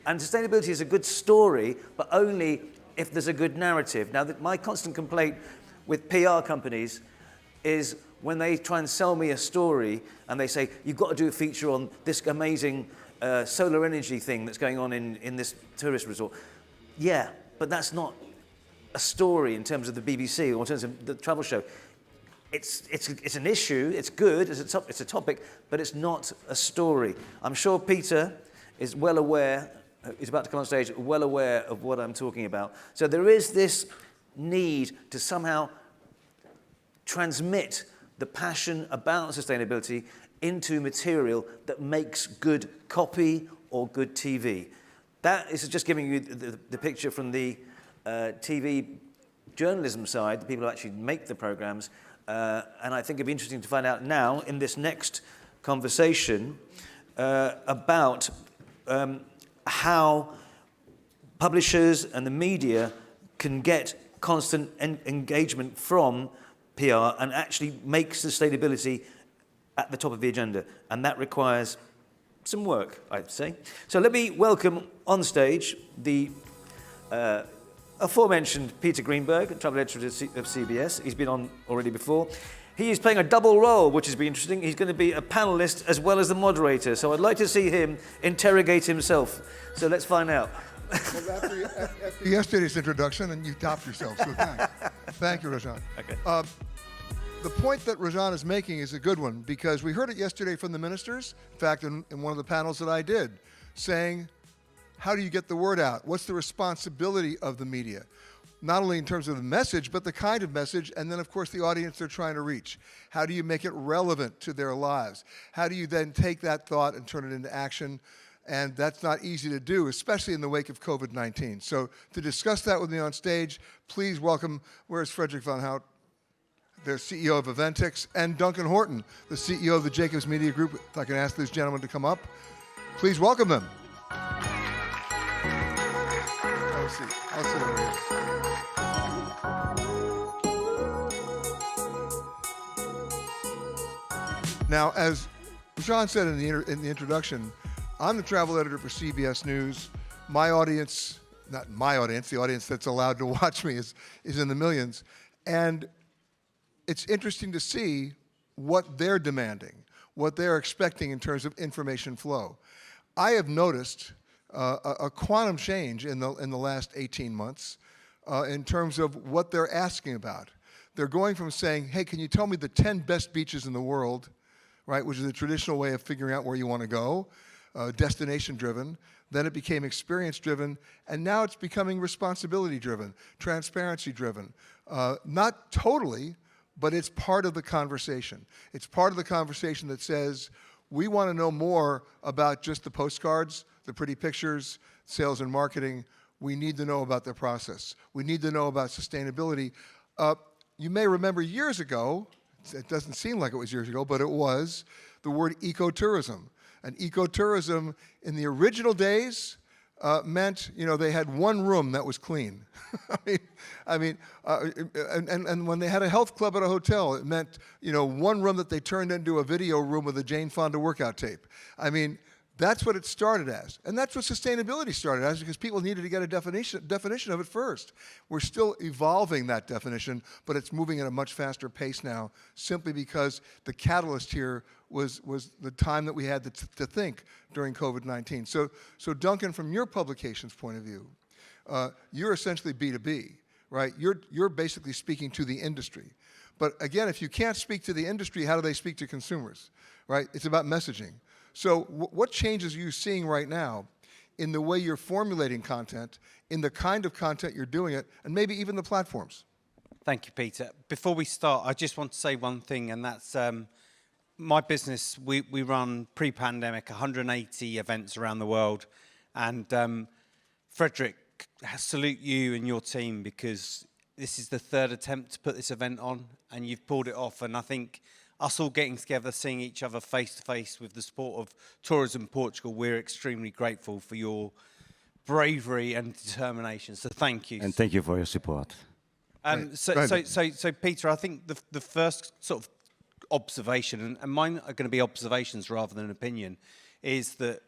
And sustainability is a good story, but only if there's a good narrative. Now, my constant complaint with PR companies is when they try and sell me a story and they say, you've got to do a feature on this amazing solar energy thing that's going on in this tourist resort. Yeah, but that's not a story in terms of the BBC or in terms of the travel show. It's an issue, it's good, it's a topic, but it's not a story. I'm sure Peter is well aware, he's about to come on stage, well aware of what I'm talking about. So there is this need to somehow transmit the passion about sustainability into material that makes good copy or good TV. That is just giving you the picture from the TV journalism side, the people who actually make the programs. And I think it'd be interesting to find out now in this next conversation about how publishers and the media can get constant engagement from PR and actually make sustainability at the top of the agenda. And that requires some work, I'd say. So let me welcome on stage the aforementioned Peter Greenberg, travel editor of CBS. He's been on already before. He is playing a double role, which has been interesting. He's going to be a panelist as well as the moderator. So I'd like to see him interrogate himself. So let's find out. Well, after yesterday's introduction, and you topped yourself, so thanks. Thank you, Rajan. Okay. The point that Rajan is making is a good one, because we heard it yesterday from the ministers, in fact, in one of the panels that I did, saying, how do you get the word out? What's the responsibility of the media? Not only in terms of the message, but the kind of message, and then, of course, the audience they're trying to reach. How do you make it relevant to their lives? How do you then take that thought and turn it into action? And that's not easy to do, especially in the wake of COVID-19. So to discuss that with me on stage, please welcome, where's Frédéric Vanhoutte, the CEO of Eventiz, and Duncan Horton, the CEO of the Jacobs Media Group. If I can ask these gentlemen to come up. Please welcome them. I'll sit over here. Now, as John said in the introduction, I'm the travel editor for CBS News. My audience, not my audience, the audience that's allowed to watch me is in the millions. And it's interesting to see what they're demanding, what they're expecting in terms of information flow. I have noticed a quantum change in the last 18 months in terms of what they're asking about. They're going from saying, hey, can you tell me the 10 best beaches in the world, right, which is a traditional way of figuring out where you want to go, destination-driven. Then it became experience-driven, and now it's becoming responsibility-driven, transparency-driven. Not totally, but it's part of the conversation. It's part of the conversation that says, we want to know more about just the postcards, the pretty pictures, sales and marketing. We need to know about the process. We need to know about sustainability. You may remember years ago, it doesn't seem like it was years ago, but it was, the word ecotourism. And ecotourism in the original days meant, they had one room that was clean. And when they had a health club at a hotel, it meant, one room that they turned into a video room with a Jane Fonda workout tape. That's what it started as. And that's what sustainability started as, because people needed to get a definition of it first. We're still evolving that definition, but it's moving at a much faster pace now, simply because the catalyst here was the time that we had to think during COVID-19. So Duncan, from your publication's point of view, you're essentially B2B, right? You're basically speaking to the industry. But again, if you can't speak to the industry, how do they speak to consumers, right? It's about messaging. So what changes are you seeing right now in the way you're formulating content, in the kind of content you're doing it, and maybe even the platforms? Thank you, Peter. Before we start, I just want to say one thing, and that's my business. We run pre-pandemic 180 events around the world, and Frédéric, I salute you and your team, because this is the third attempt to put this event on, and you've pulled it off. And I think us all getting together, seeing each other face to face with the support of Tourism Portugal, we're extremely grateful for your bravery and determination. So thank you. And thank you for your support. So Peter, I think the first sort of observation, and mine are going to be observations rather than an opinion, is that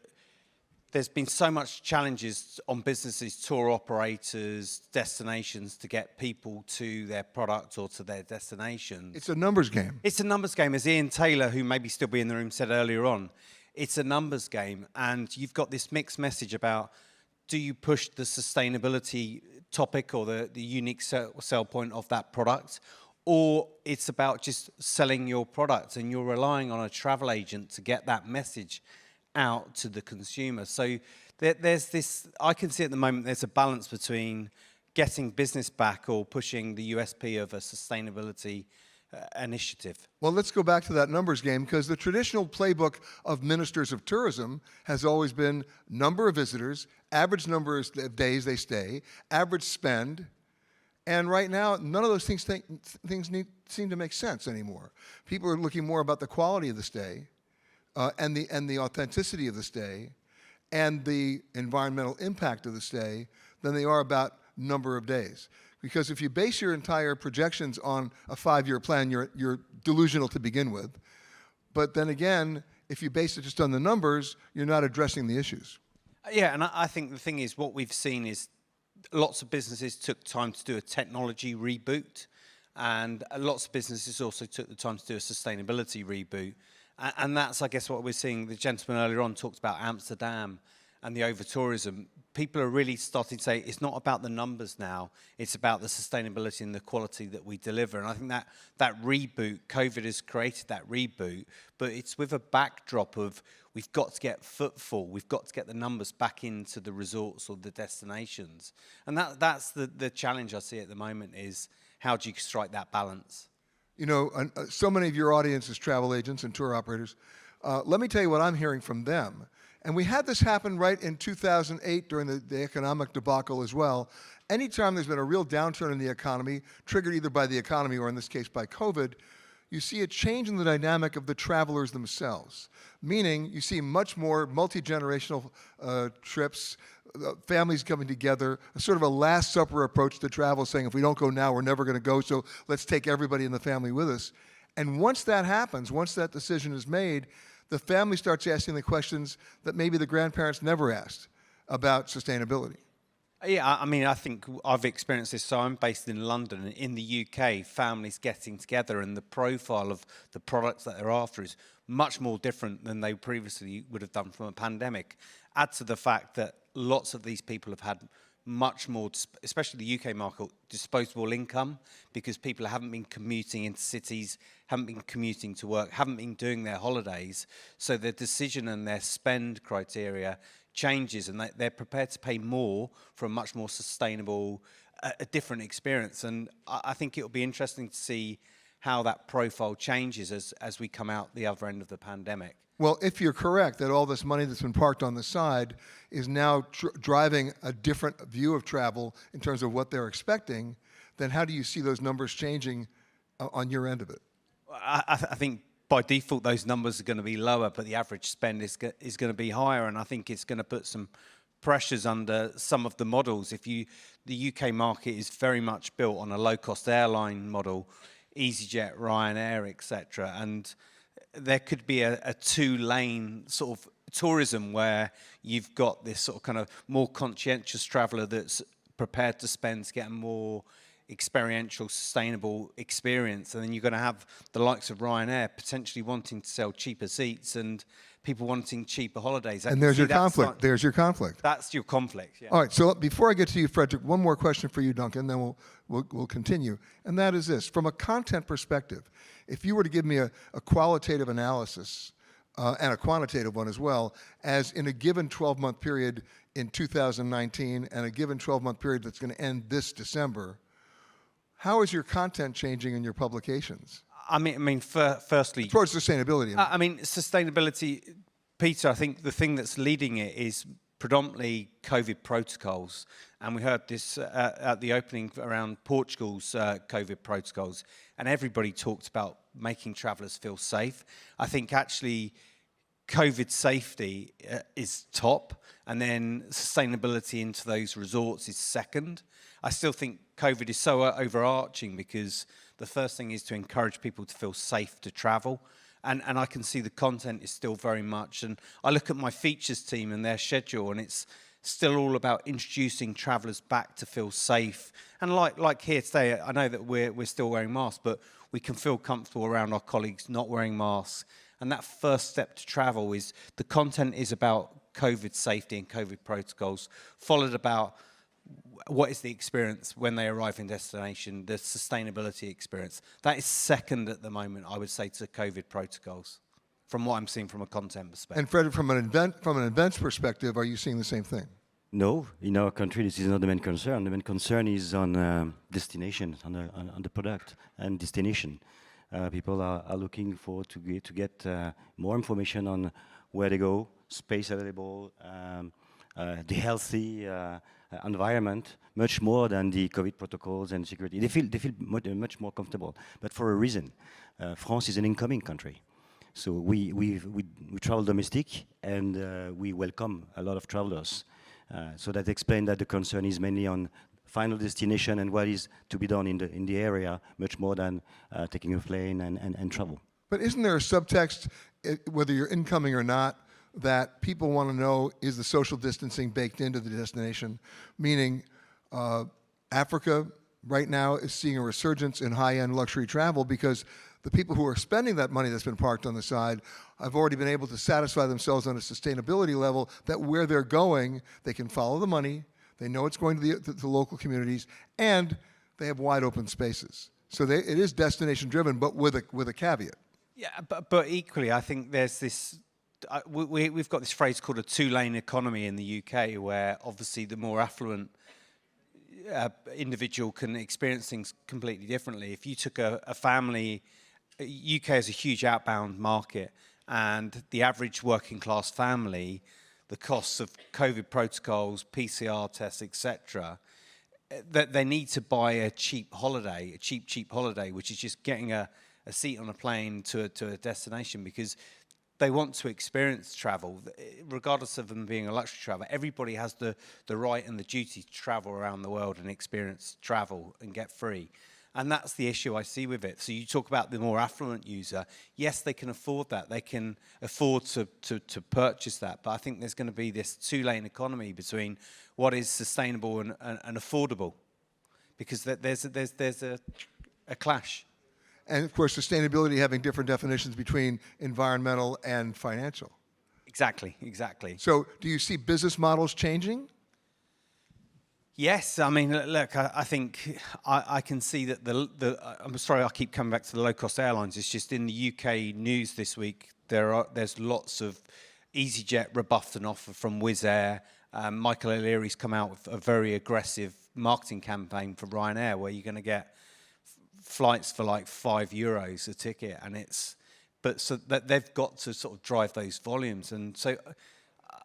there's been so much challenges on businesses, tour operators, destinations to get people to their product or to their destinations. It's a numbers game. It's a numbers game, as Ian Taylor, who maybe still be in the room, said earlier on. It's a numbers game, and you've got this mixed message about, do you push the sustainability topic or the unique sell point of that product, or it's about just selling your product and you're relying on a travel agent to get that message out to the consumer. So there's this, I can see at the moment, there's a balance between getting business back or pushing the USP of a sustainability initiative. Well, let's go back to that numbers game, because the traditional playbook of ministers of tourism has always been number of visitors, average number of days they stay, average spend, and right now, none of those things seem to make sense anymore. People are looking more about the quality of the stay, and the authenticity of the stay, and the environmental impact of the stay, than they are about number of days. Because if you base your entire projections on a 5-year plan, you're delusional to begin with. But then again, if you base it just on the numbers, you're not addressing the issues. Yeah, and I think the thing is, what we've seen is lots of businesses took time to do a technology reboot, and lots of businesses also took the time to do a sustainability reboot. And that's, I guess, what we're seeing. The gentleman earlier on talked about Amsterdam and the over-tourism. People are really starting to say it's not about the numbers now, it's about the sustainability and the quality that we deliver. And I think that reboot, COVID has created that reboot, but it's with a backdrop of we've got to get footfall, we've got to get the numbers back into the resorts or the destinations. And that's the challenge I see at the moment, is how do you strike that balance? You know, so many of your audience is travel agents and tour operators. Let me tell you what I'm hearing from them. And we had this happen right in 2008 during the economic debacle as well. Anytime there's been a real downturn in the economy, triggered either by the economy or in this case by COVID, you see a change in the dynamic of the travelers themselves. Meaning you see much more multi-generational trips, families coming together, a sort of a Last Supper approach to travel, saying if we don't go now, we're never going to go, so let's take everybody in the family with us. And once that happens, once that decision is made, the family starts asking the questions that maybe the grandparents never asked about sustainability. Yeah, I mean, I think I've experienced this. So I'm based in London. In the UK, families getting together, and the profile of the products that they're after is much more different than they previously would have done from a pandemic. Add to the fact that lots of these people have had much more, especially the UK market, disposable income, because people haven't been commuting into cities, haven't been commuting to work, haven't been doing their holidays. So their decision and their spend criteria changes, and they're prepared to pay more for a much more sustainable, a different experience. And I think it'll be interesting to see how that profile changes as we come out the other end of the pandemic. Well, if you're correct that all this money that's been parked on the side is now driving a different view of travel in terms of what they're expecting, then how do you see those numbers changing on your end of it? I think by default those numbers are going to be lower, but the average spend is going to be higher, and I think it's going to put some pressures under some of the models. The UK market is very much built on a low-cost airline model, EasyJet, Ryanair, etc., and there could be a two-lane sort of tourism where you've got this sort of kind of more conscientious traveller that's prepared to spend to get a more experiential, sustainable experience, and then you're going to have the likes of Ryanair potentially wanting to sell cheaper seats and people wanting cheaper holidays. And there's your conflict. There's your conflict. That's your conflict. Yeah. All right. So before I get to you, Frédéric, one more question for you, Duncan, then we'll continue. And that is this: from a content perspective, if you were to give me a qualitative analysis and a quantitative one as well, as in a given 12-month period in 2019 and a given 12-month period that's going to end this December, how is your content changing in your publications? I mean, firstly, towards sustainability. I mean, sustainability, Peter. I think the thing that's leading it is predominantly COVID protocols, and we heard this at the opening around Portugal's COVID protocols, and everybody talked about making travellers feel safe. I think actually COVID safety is top, and then sustainability into those resorts is second. I still think COVID is so overarching because the first thing is to encourage people to feel safe to travel, And I can see the content is still very much, and I look at my features team and their schedule, and it's still all about introducing travellers back to feel safe. And like here today, I know that we're still wearing masks, but we can feel comfortable around our colleagues not wearing masks. And that first step to travel is, the content is about COVID safety and COVID protocols, followed about what is the experience when they arrive in destination, the sustainability experience. That is second at the moment, I would say, to COVID protocols, from what I'm seeing from a content perspective. And Fred, from an events perspective, are you seeing the same thing? No, in our country, this is not the main concern. The main concern is on destination, on the product and destination. People are looking for to get more information on where they go, space available, the healthy environment, much more than the COVID protocols and security. They feel much more comfortable, but for a reason. France is an incoming country. So we travel domestic, and we welcome a lot of travelers. So that explains that the concern is mainly on final destination and what is to be done in the area, much more than taking a plane and travel. But isn't there a subtext, whether you're incoming or not, that people want to know, is the social distancing baked into the destination? Meaning, Africa right now is seeing a resurgence in high-end luxury travel because the people who are spending that money that's been parked on the side have already been able to satisfy themselves on a sustainability level that where they're going, they can follow the money, they know it's going to the local communities, and they have wide open spaces. So it is destination driven, but with a caveat. Yeah, but equally, I think there's this. We've got this phrase called a two-lane economy in the UK, where obviously the more affluent individual can experience things completely differently. If you took a family, UK is a huge outbound market, and the average working class family, the costs of COVID protocols, PCR tests, etc., that they need to buy a cheap holiday, cheap holiday, which is just getting a seat on a plane to a destination, because they want to experience travel, regardless of them being a luxury travel. Everybody has the right and the duty to travel around the world and experience travel and get free. And that's the issue I see with it. So you talk about the more affluent user. Yes, they can afford that. They can afford to purchase that. But I think there's going to be this two-lane economy between what is sustainable and affordable, because there's a clash. And of course, sustainability having different definitions between environmental and financial. Exactly. So do you see business models changing? Yes, I mean, look, I think I can see that I'm sorry, I keep coming back to the low-cost airlines. It's just in the UK news this week, there's lots of EasyJet rebuffed an offer from Wizz Air. Michael O'Leary's come out with a very aggressive marketing campaign for Ryanair, where you're going to get flights for like €5 a ticket, and so that they've got to sort of drive those volumes. And so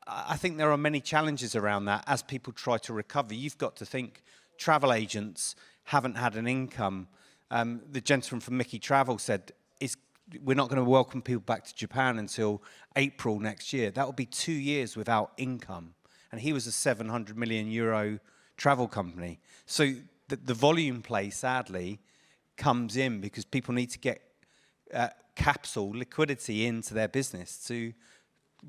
I think there are many challenges around that as people try to recover. You've got to think travel agents haven't had an income. The gentleman from Mickey Travel said, we're not going to welcome people back to Japan until April next year. That will be 2 years without income. And he was a €700 million travel company. So the volume play, sadly, comes in because people need to get capital liquidity into their business to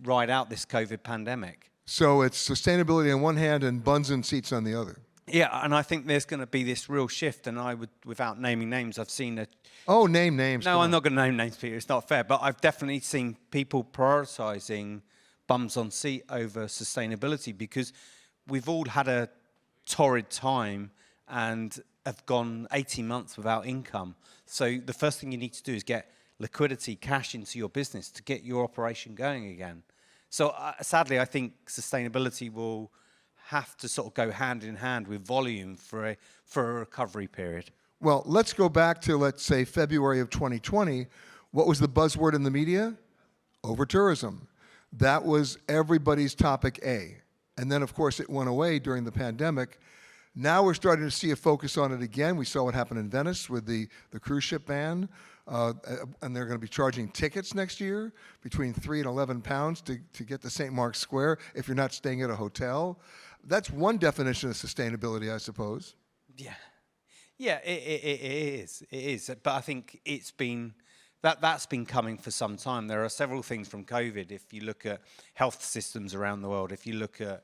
ride out this COVID pandemic. So it's sustainability on one hand and buns and seats on the other. Yeah, and I think there's going to be this real shift, and I would, without naming names, I've seen a... Oh, name names. No, I'm not going to name names, Peter, it's not fair, but I've definitely seen people prioritising bums on seat over sustainability, because we've all had a torrid time and have gone 18 months without income. So the first thing you need to do is get liquidity, cash into your business to get your operation going again. So sadly, I think sustainability will have to sort of go hand in hand with volume for a recovery period. Well, let's go back to, let's say, February of 2020. What was the buzzword in the media? Over-tourism. That was everybody's topic A. And then, of course, it went away during the pandemic. Now we're starting to see a focus on it again. We saw what happened in Venice with the cruise ship ban. And they're going to be charging tickets next year between £3 and £11 to get to St. Mark's Square if you're not staying at a hotel. That's one definition of sustainability, I suppose. Yeah, it is. But I think it's been That's been coming for some time. There are several things from COVID. If you look at health systems around the world, if you look at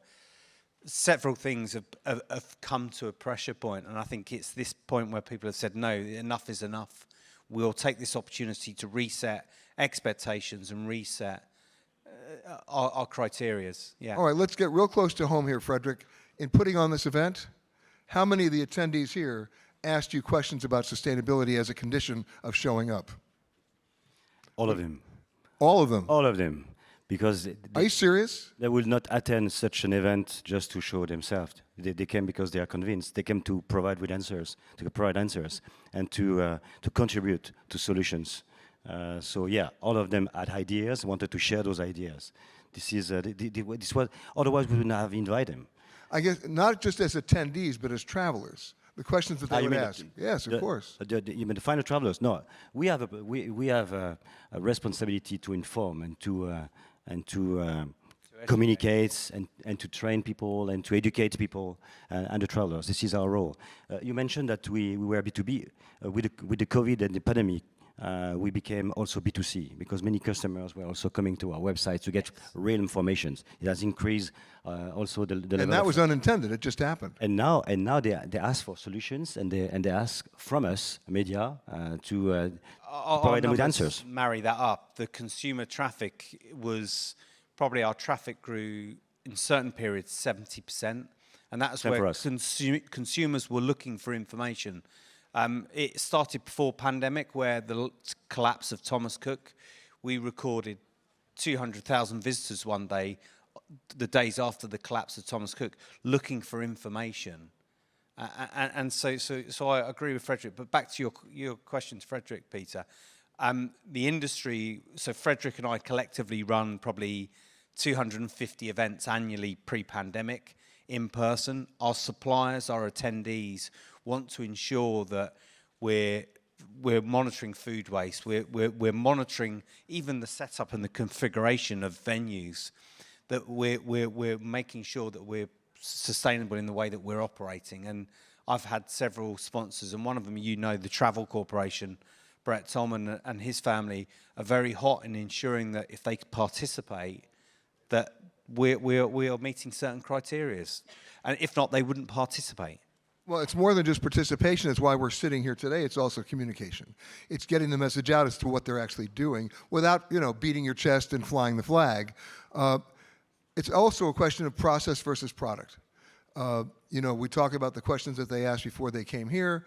several things have come to a pressure point, and I think it's this point where people have said, no, enough is enough. We'll take this opportunity to reset expectations and reset our criterias. Yeah. All right, let's get real close to home here, Frédéric. In putting on this event, how many of the attendees here asked you questions about sustainability as a condition of showing up? All of them. All of them? All of them. Because Are you serious? they will not attend such an event just to show themselves. They came because they are convinced. They came to provide answers, and to contribute to solutions. So yeah, all of them had ideas, wanted to share those ideas. This was, otherwise we wouldn't have invited them. I guess not just as attendees, but as travelers. The questions that they would ask. Yes, of course. You mean the final travelers? No, we have a responsibility to inform and to communicate and to train people and to educate people and the travelers. This is our role. You mentioned that we were B2B. With the COVID and the pandemic, we became also B2C because many customers were also coming to our website to get real information. It has increased also the level. And that was unintended. It just happened. And now they ask for solutions and they ask from us, media, to provide them with answers. Marry that up. The consumer traffic was probably our traffic grew in certain periods 70%, and that's where consumers were looking for information. It started before pandemic, where the collapse of Thomas Cook, we recorded 200,000 visitors one day, the days after the collapse of Thomas Cook, looking for information. And so I agree with Frédéric. But back to your question to Frédéric, Peter. The industry, so Frédéric and I collectively run probably 250 events annually pre-pandemic in person. Our suppliers, our attendees want to ensure that we're monitoring food waste. We're monitoring even the setup and the configuration of venues. That we're making sure that we're sustainable in the way that we're operating. And I've had several sponsors, and one of them, the Travel Corporation, Brett Tom and his family are very hot in ensuring that if they participate, that we are meeting certain criteria. And if not, they wouldn't participate. Well, it's more than just participation. It's why we're sitting here today. It's also communication. It's getting the message out as to what they're actually doing without, beating your chest and flying the flag. It's also a question of process versus product. We talk about the questions that they asked before they came here.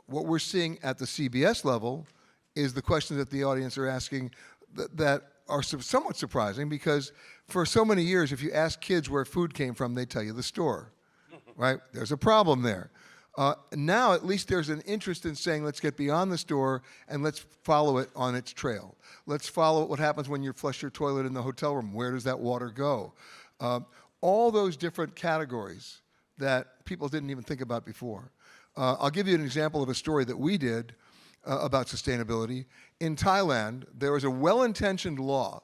What we're seeing at the CBS level is the questions that the audience are asking that are somewhat surprising, because for so many years, if you ask kids where food came from, they tell you the store, right? There's a problem there. Now, at least there's an interest in saying, let's get beyond the store and let's follow it on its trail. Let's follow what happens when you flush your toilet in the hotel room. Where does that water go? All those different categories that people didn't even think about before. I'll give you an example of a story that we did about sustainability. In Thailand, there was a well-intentioned law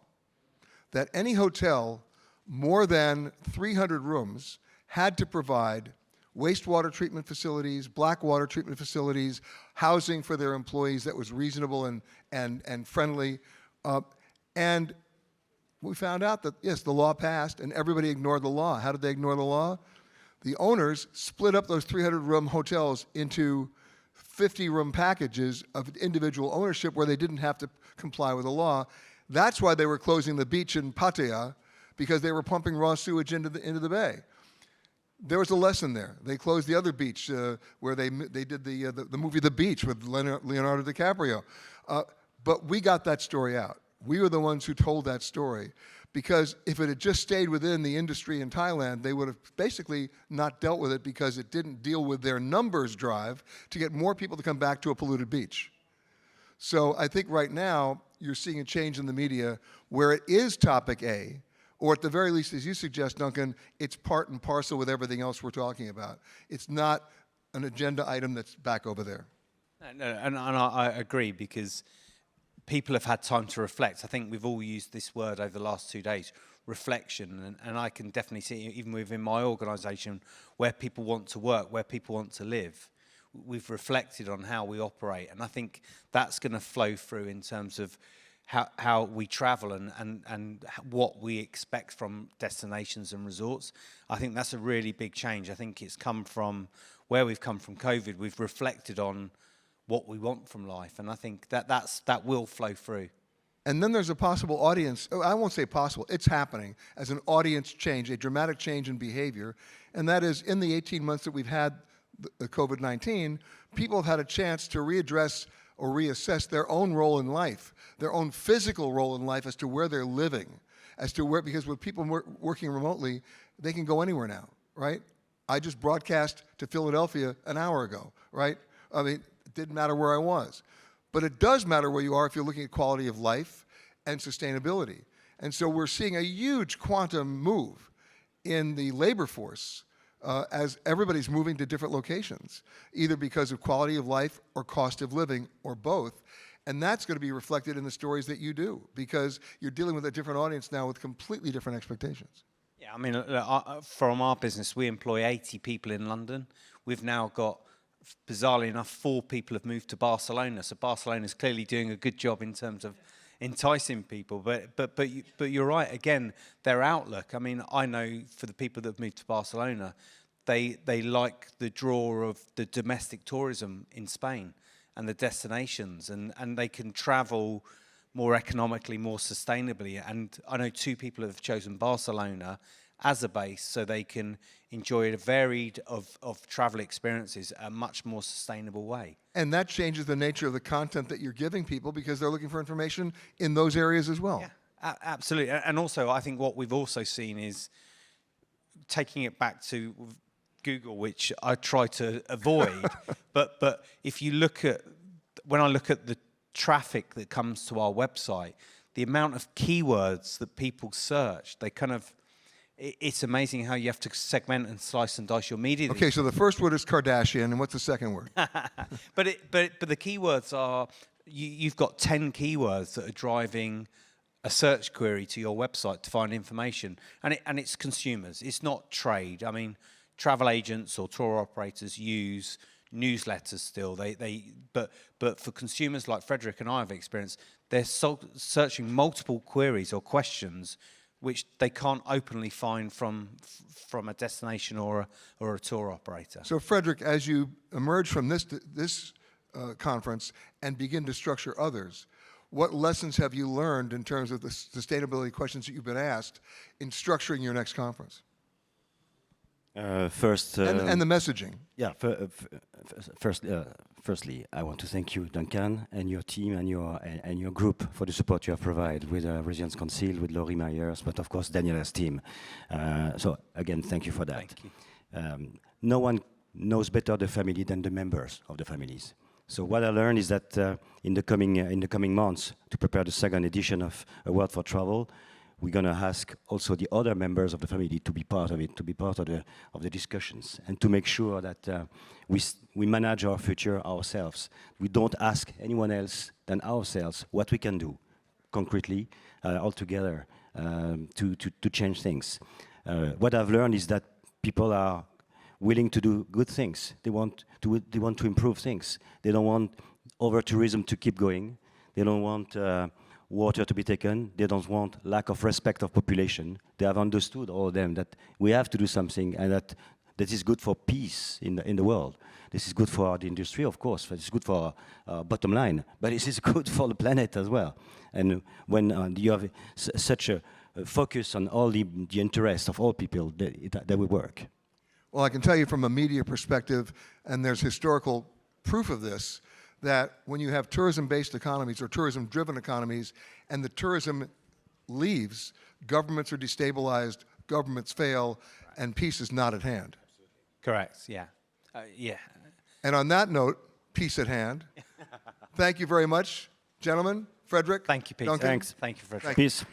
that any hotel more than 300 rooms had to provide wastewater treatment facilities, black water treatment facilities, housing for their employees that was reasonable and friendly. And we found out that, yes, the law passed and everybody ignored the law. How did they ignore the law? The owners split up those 300-room hotels into 50-room packages of individual ownership where they didn't have to comply with the law. That's why they were closing the beach in Pattaya, because they were pumping raw sewage into the bay. There was a lesson there. They closed the other beach where they did the movie The Beach with Leonardo DiCaprio. But we got that story out. We were the ones who told that story, because if it had just stayed within the industry in Thailand, they would have basically not dealt with it, because it didn't deal with their numbers drive to get more people to come back to a polluted beach. So I think right now you're seeing a change in the media where it is topic A, or at the very least, as you suggest, Duncan, it's part and parcel with everything else we're talking about. It's not an agenda item that's back over there. No, and I agree, because people have had time to reflect. I think we've all used this word over the last 2 days, reflection, and I can definitely see, even within my organisation, where people want to work, where people want to live. we've reflected on how we operate, and I think that's going to flow through in terms of how we travel and what we expect from destinations and resorts. I think that's a really big change. I think it's come from where we've come from COVID. We've reflected on what we want from life, and I think that will flow through. And then there's a possible audience, I won't say possible, it's happening as an audience change, a dramatic change in behavior, and that is in the 18 months that we've had the COVID-19, people have had a chance to readdress or reassess their own role in life, their own physical role in life as to where they're living, as to where, because with people working remotely, they can go anywhere now, right? I just broadcast to Philadelphia an hour ago, right? I mean, it didn't matter where I was. But it does matter where you are if you're looking at quality of life and sustainability. And so we're seeing a huge quantum move in the labor force as everybody's moving to different locations, either because of quality of life or cost of living or both. And that's going to be reflected in the stories that you do, because you're dealing with a different audience now with completely different expectations. Yeah, I mean, from our business, we employ 80 people in London. We've now got, bizarrely enough, 4 people have moved to Barcelona. So Barcelona's clearly doing a good job in terms of enticing people. But you're right. Again, their outlook. I mean, I know for the people that have moved to Barcelona, they like the draw of the domestic tourism in Spain and the destinations, and they can travel more economically, more sustainably. And I know 2 people have chosen Barcelona as a base so they can enjoy a varied of travel experiences a much more sustainable way. And that changes the nature of the content that you're giving people, because they're looking for information in those areas as well. Yeah, absolutely. And also, I think what we've also seen is taking it back to Google, which I try to avoid, but if you look at, when I look at the traffic that comes to our website, the amount of keywords that people search, they kind of, it's amazing how you have to segment and slice and dice your media. Okay, so the first word is Kardashian, and what's the second word? but the keywords are, you've got 10 keywords that are driving a search query to your website to find information, and it's consumers. It's not trade. I mean, travel agents or tour operators use newsletters still. But for consumers like Frédéric and I have experienced, they're searching multiple queries or questions which they can't openly find from a destination or a tour operator. So Frédéric, as you emerge from this conference and begin to structure others, what lessons have you learned in terms of the sustainability questions that you've been asked in structuring your next conference? First, and the messaging. Yeah. Firstly, I want to thank you, Duncan, and your team and your group for the support you have provided with Resilience Council, with Laurie Myers, but of course Daniela's team. So again, thank you for that. Thank you. No one knows better the family than the members of the families. So what I learned is that in the coming months, to prepare the second edition of A World for Travel, we're going to ask also the other members of the family to be part of it, to be part of the discussions, and to make sure that we manage our future ourselves. We don't ask anyone else than ourselves what we can do concretely, all together, to change things. What I've learned is that people are willing to do good things. They want to improve things. They don't want over-tourism to keep going. They don't want water to be taken. They don't want lack of respect of population. They have understood, all of them, that we have to do something, and that is good for peace in the world. This is good for the industry, of course. It's good for our bottom line, but this is good for the planet as well. And when you have such a focus on all the interests of all people, that will work. Well, I can tell you from a media perspective, and there's historical proof of this, that when you have tourism-based economies or tourism-driven economies and the tourism leaves, governments are destabilized, governments fail, and peace is not at hand. Correct, yeah. Yeah. And on that note, peace at hand. Thank you very much, gentlemen. Frédéric. Thank you, Peter. Duncan. Thanks. Thank you, Frédéric. Thank you. Peace.